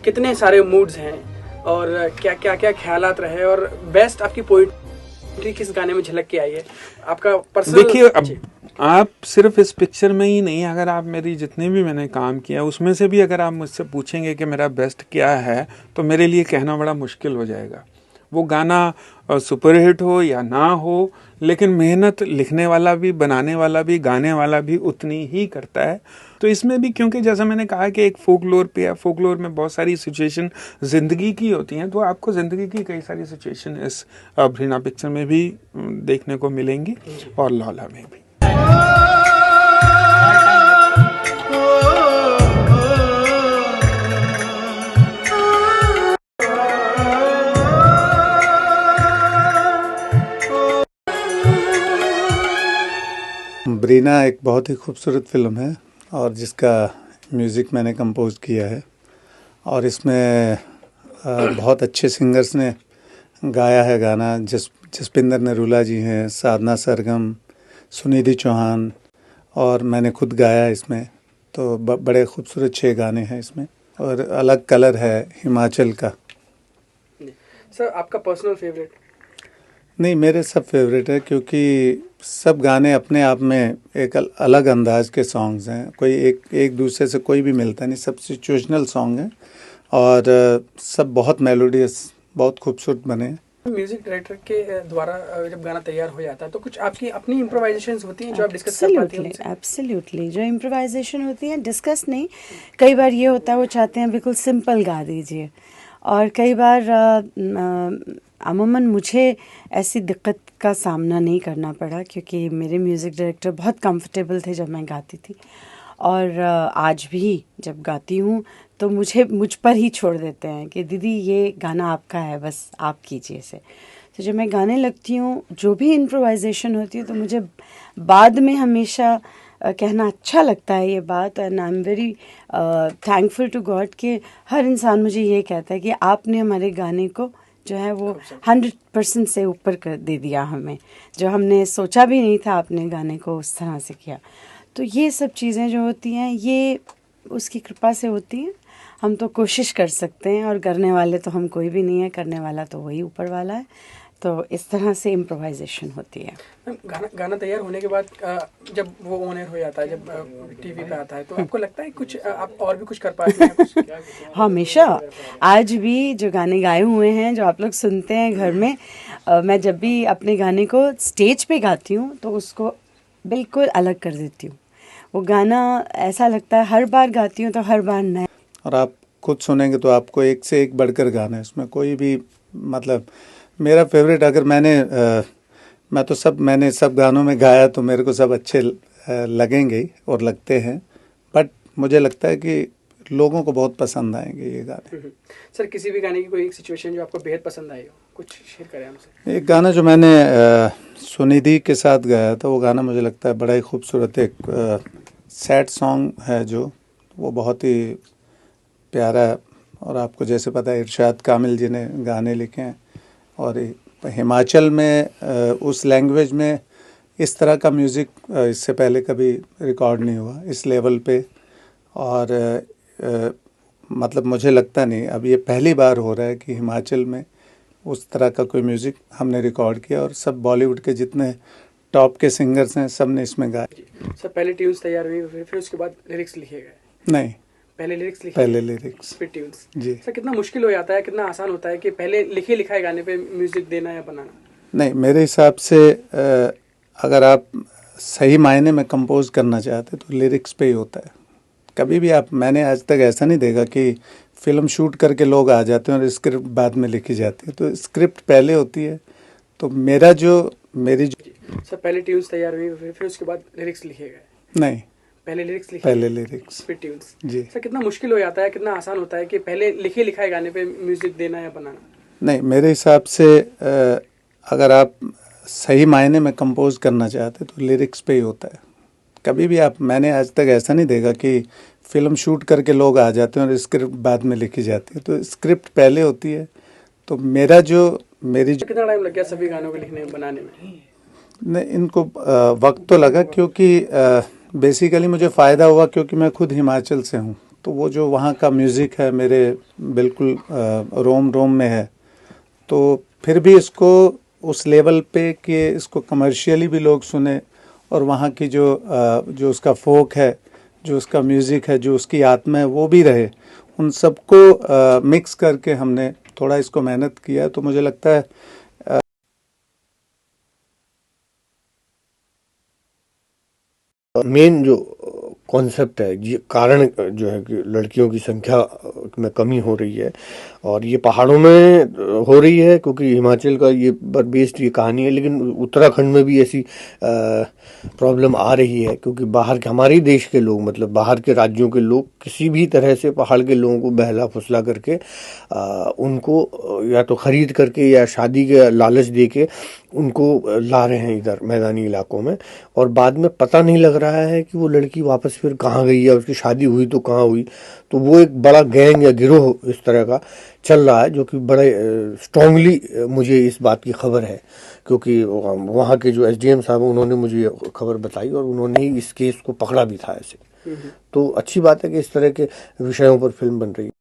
कितने सारे मूड्स हैं और क्या क्या क्या ख्यालात रहे और बेस्ट आपकी पोइट्री किस गाने में झलक के आई है आपका पर्सनल? देखिए, अब आप सिर्फ इस पिक्चर में ही नहीं, अगर आप मेरी जितने भी मैंने काम किया उसमें से भी अगर आप मुझसे पूछेंगे कि मेरा बेस्ट क्या है, तो मेरे लिए कहना बड़ा मुश्किल हो जाएगा। वो गाना सुपरहिट हो या ना हो, लेकिन मेहनत लिखने वाला भी, बनाने वाला भी, गाने वाला भी उतनी ही करता है। तो इसमें भी, क्योंकि जैसा मैंने कहा कि एक फोकलोर पे है, फोकलोर में बहुत सारी सिचुएशन ज़िंदगी की होती हैं, तो आपको ज़िंदगी की कई सारी सिचुएशन इस भरीना पिक्चर में भी देखने को मिलेंगी और लौला में भी। भरीना एक बहुत ही खूबसूरत फिल्म है और जिसका म्यूज़िक मैंने कंपोज किया है और इसमें बहुत अच्छे सिंगर्स ने गाया है गाना। जसपिंदर नरूला जी हैं, साधना सरगम, सुनिधि चौहान और मैंने खुद गाया इसमें। तो बड़े खूबसूरत 6 गाने हैं इसमें और अलग कलर है हिमाचल का। सर आपका पर्सनल फेवरेट? नहीं, मेरे सब फेवरेट है क्योंकि सब गाने अपने आप में एक अलग अंदाज के सॉन्ग्स हैं। कोई एक दूसरे से कोई भी मिलता नहीं, सब सिचुएशनल सॉन्ग हैं और सब बहुत मेलोडियस, बहुत खूबसूरत बने हैं। म्यूजिक डायरेक्टर के द्वारा जब गाना तैयार हो जाता है तो कुछ आपकी अपनी इम्प्रोवाइजेशंस होती हैं जो आप डिस्कस कर पाती हैं? एब्सोल्युटली, जो इम्प्रोवाइजेशन होती है डिस्कस नहीं, कई बार ये होता है वो चाहते हैं बिल्कुल सिंपल गा दीजिए, और कई बार अमूमन मुझे ऐसी दिक्कत का सामना नहीं करना पड़ा क्योंकि मेरे म्यूज़िक डायरेक्टर बहुत कंफर्टेबल थे जब मैं गाती थी, और आज भी जब गाती हूँ तो मुझ पर ही छोड़ देते हैं कि दीदी ये गाना आपका है, बस आप कीजिए इसे। तो जब मैं गाने लगती हूँ, जो भी इम्प्रोवाइजेशन होती है, तो मुझे बाद में हमेशा कहना अच्छा लगता है ये बात, and I am very thankful to God कि हर इंसान मुझे ये कहता है कि आपने हमारे गाने को जो है वो 100% से ऊपर कर दे दिया हमें, जो हमने सोचा भी नहीं था आपने गाने को उस तरह से किया। तो ये सब चीज़ें जो होती हैं ये उसकी कृपा से होती हैं। हम तो कोशिश कर सकते हैं और करने वाले तो हम कोई भी नहीं है, करने वाला तो वही ऊपर वाला है। तो इस तरह से इम्प्रोवाइजेशन होती है। गाना तैयार होने के बाद जब वो ऑन एयर हो जाता है, जब टीवी पे आता है, तो आपको लगता है कुछ आप और भी कुछ कर पाते हैं कुछ? हमेशा, आज भी जो गाने गाए हुए हैं जो आप लोग सुनते हैं घर में, मैं जब भी अपने गाने को स्टेज पे गाती हूँ तो उसको बिल्कुल अलग कर देती हूँ। वो गाना ऐसा लगता है हर बार गाती हूँ तो हर बार नया। और आप खुद सुनेंगे तो आपको एक से एक बढ़कर गाना है, उसमें कोई भी मतलब मेरा फेवरेट अगर मैंने सब गानों में गाया तो मेरे को सब अच्छे लगेंगे ही और लगते हैं, बट मुझे लगता है कि लोगों को बहुत पसंद आएंगे ये गाने। सर किसी भी गाने की कोई एक सिचुएशन जो आपको बेहद पसंद आई हो, कुछ शेयर करें हमसे। एक गाना जो मैंने सुनिधि के साथ गाया था, वो गाना मुझे लगता है बड़ा ही खूबसूरत, एक सैड सॉन्ग है जो वो बहुत ही प्यारा है। और आपको जैसे पता है इरशाद कामिल जी ने गाने लिखे हैं और हिमाचल में उस लैंग्वेज में इस तरह का म्यूज़िक इससे पहले कभी रिकॉर्ड नहीं हुआ इस लेवल पे, और मतलब मुझे लगता नहीं, अब ये पहली बार हो रहा है कि हिमाचल में उस तरह का कोई म्यूज़िक हमने रिकॉर्ड किया, और सब बॉलीवुड के जितने टॉप के सिंगर्स हैं सब ने इसमें गाए। सर पहले ट्यून्स तैयार हुई, फिर उसके बाद लिरिक्स लिखे गए? नहीं, पहले लिरिक्स लिखे, पहले लिरिक्स फिर ट्यून्स जी। सर कितना मुश्किल हो जाता है, कितना आसान होता है कि पहले लिखे लिखाए गाने पे म्यूजिक देना या बनाना? नहीं, मेरे हिसाब से अगर आप सही मायने में कंपोज करना चाहते तो लिरिक्स पे ही होता है। कभी भी मैंने आज तक ऐसा नहीं देखा कि फिल्म शूट करके लोग आ जाते हैं और स्क्रिप्ट बाद में लिखी जाती है, तो स्क्रिप्ट पहले होती है। तो मेरी सर पहले ट्यून्स तैयार हुई, फिर उसके बाद लिरिक्स लिखे गए? नहीं, पहले लिरिक्स लिखे, पहले लिरिक्स फिर ट्यून्स जी। सर कितना मुश्किल हो जाता है, कितना आसान होता है कि पहले लिखे लिखाए गाने पे म्यूजिक देना या बनाना? नहीं, मेरे हिसाब से अगर आप सही मायने में कंपोज करना चाहते तो लिरिक्स पे ही होता है। कभी भी मैंने आज तक ऐसा नहीं देखा कि फिल्म शूट करके लोग आ जाते हैं और स्क्रिप्ट बाद में लिखी जाती है, तो स्क्रिप्ट पहले होती है। तो मेरी कितना टाइम लग गया सभी गानों को लिखने बनाने में? नहीं, इनको वक्त तो लगा क्योंकि बेसिकली मुझे फ़ायदा हुआ क्योंकि मैं खुद हिमाचल से हूँ, तो वो जो वहाँ का म्यूज़िक है मेरे बिल्कुल रोम रोम में है। तो फिर भी इसको उस लेवल पे कि इसको कमर्शियली भी लोग सुने और वहाँ की जो उसका फोक है, जो उसका म्यूज़िक है, जो उसकी आत्मा है वो भी रहे, उन सबको मिक्स करके हमने थोड़ा इसको मेहनत किया। तो मुझे लगता है मेन जो कॉन्सेप्ट है, ये कारण जो है कि लड़कियों की संख्या में कमी हो रही है और ये पहाड़ों में हो रही है क्योंकि हिमाचल का ये बेस्ड ये कहानी है, लेकिन उत्तराखंड में भी ऐसी प्रॉब्लम आ रही है क्योंकि बाहर के हमारे देश के लोग, मतलब बाहर के राज्यों के लोग किसी भी तरह से पहाड़ के लोगों को बहला फुसला करके उनको या तो खरीद करके या शादी के लालच दे के उनको ला रहे हैं इधर मैदानी इलाकों में, और बाद में पता नहीं लग रहा है कि वो लड़की वापस फिर कहाँ गई या उसकी शादी हुई तो कहाँ हुई। तो वो एक बड़ा गैंग या गिरोह इस तरह का चल रहा है जो कि बड़े स्ट्रांगली मुझे इस बात की खबर है क्योंकि वहाँ के जो एसडीएम साहब उन्होंने मुझे ये खबर बताई और उन्होंने ही इस केस को पकड़ा भी था ऐसे। तो अच्छी बात है कि इस तरह के विषयों पर फिल्म बन रही है।